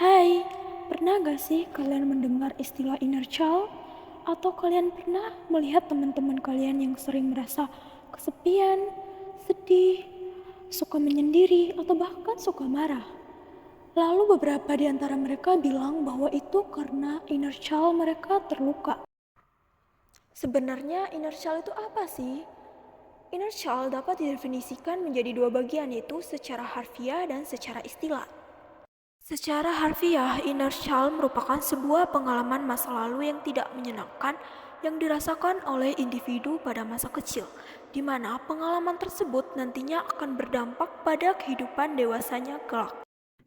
Hai, pernah gak sih kalian mendengar istilah inner child? Atau kalian pernah melihat teman-teman kalian yang sering merasa kesepian, sedih, suka menyendiri, atau bahkan suka marah? Lalu beberapa di antara mereka bilang bahwa itu karena inner child mereka terluka. Sebenarnya inner child itu apa sih? Inner child dapat didefinisikan menjadi dua bagian, yaitu secara harfiah dan secara istilah. Secara harfiah, inner child merupakan sebuah pengalaman masa lalu yang tidak menyenangkan yang dirasakan oleh individu pada masa kecil, di mana pengalaman tersebut nantinya akan berdampak pada kehidupan dewasanya kelak.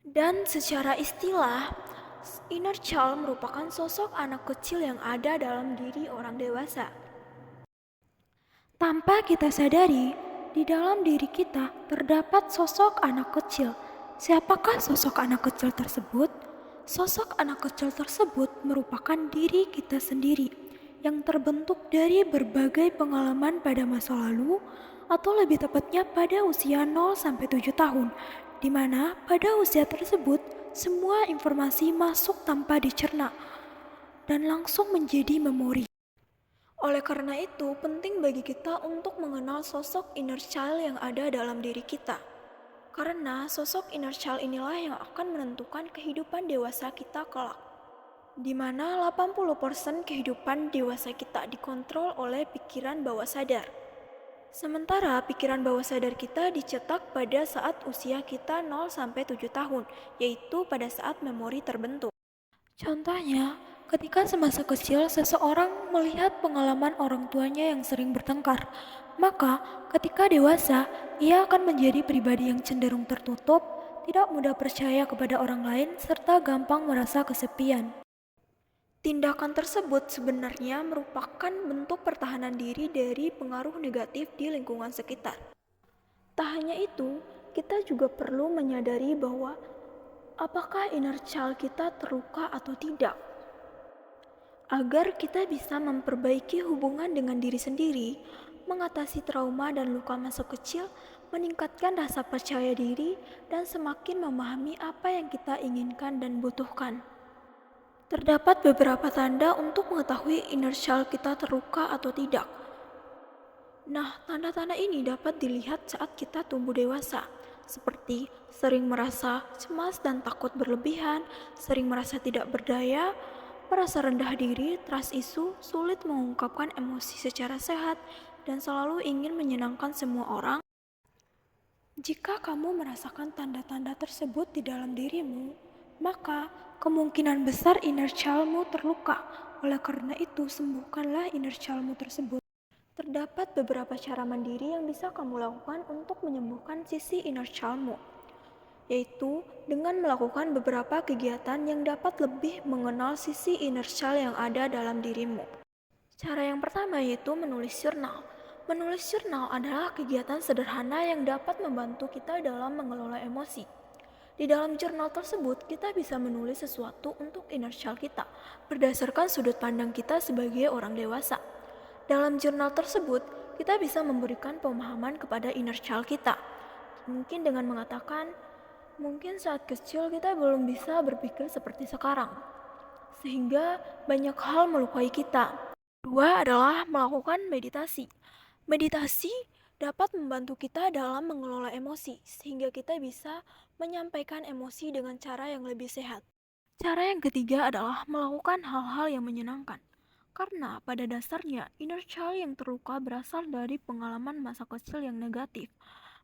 Dan secara istilah, inner child merupakan sosok anak kecil yang ada dalam diri orang dewasa. Tanpa kita sadari, di dalam diri kita terdapat sosok anak kecil. Siapakah sosok anak kecil tersebut? Sosok anak kecil tersebut merupakan diri kita sendiri yang terbentuk dari berbagai pengalaman pada masa lalu atau lebih tepatnya pada usia 0 sampai 7 tahun, di mana pada usia tersebut semua informasi masuk tanpa dicerna dan langsung menjadi memori. Oleh karena itu, penting bagi kita untuk mengenal sosok inner child yang ada dalam diri kita. Karena sosok inner child inilah yang akan menentukan kehidupan dewasa kita kelak. Di mana 80% kehidupan dewasa kita dikontrol oleh pikiran bawah sadar. Sementara pikiran bawah sadar kita dicetak pada saat usia kita 0 sampai 7 tahun, yaitu pada saat memori terbentuk. Contohnya, ketika semasa kecil seseorang melihat pengalaman orang tuanya yang sering bertengkar, maka ketika dewasa ia akan menjadi pribadi yang cenderung tertutup, tidak mudah percaya kepada orang lain, serta gampang merasa kesepian. Tindakan tersebut sebenarnya merupakan bentuk pertahanan diri dari pengaruh negatif di lingkungan sekitar. Tak hanya itu, kita juga perlu menyadari bahwa apakah inner child kita terluka atau tidak. Agar kita bisa memperbaiki hubungan dengan diri sendiri, mengatasi trauma dan luka masa kecil, meningkatkan rasa percaya diri, dan semakin memahami apa yang kita inginkan dan butuhkan. Terdapat beberapa tanda untuk mengetahui inner child kita terluka atau tidak. Nah, tanda-tanda ini dapat dilihat saat kita tumbuh dewasa, seperti sering merasa cemas dan takut berlebihan, sering merasa tidak berdaya, merasa rendah diri, trust issue, sulit mengungkapkan emosi secara sehat, dan selalu ingin menyenangkan semua orang. Jika kamu merasakan tanda-tanda tersebut di dalam dirimu, maka kemungkinan besar inner child-mu terluka. Oleh karena itu, sembuhkanlah inner child-mu tersebut. Terdapat beberapa cara mandiri yang bisa kamu lakukan untuk menyembuhkan sisi inner child-mu, yaitu dengan melakukan beberapa kegiatan yang dapat lebih mengenal sisi inner child yang ada dalam dirimu. Cara yang pertama yaitu menulis jurnal. Menulis jurnal adalah kegiatan sederhana yang dapat membantu kita dalam mengelola emosi. Di dalam jurnal tersebut, kita bisa menulis sesuatu untuk inner child kita, berdasarkan sudut pandang kita sebagai orang dewasa. Dalam jurnal tersebut, kita bisa memberikan pemahaman kepada inner child kita. Mungkin dengan mengatakan, mungkin saat kecil kita belum bisa berpikir seperti sekarang, sehingga banyak hal melukai kita. Kedua adalah melakukan meditasi. Meditasi dapat membantu kita dalam mengelola emosi, sehingga kita bisa menyampaikan emosi dengan cara yang lebih sehat. Cara yang ketiga adalah melakukan hal-hal yang menyenangkan. Karena pada dasarnya, inner child yang terluka berasal dari pengalaman masa kecil yang negatif.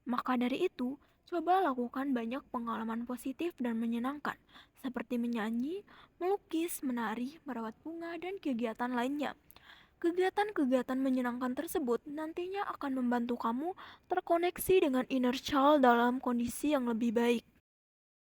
Maka dari itu, coba lakukan banyak pengalaman positif dan menyenangkan, seperti menyanyi, melukis, menari, merawat bunga, dan kegiatan lainnya. Kegiatan-kegiatan menyenangkan tersebut nantinya akan membantu kamu terkoneksi dengan inner child dalam kondisi yang lebih baik.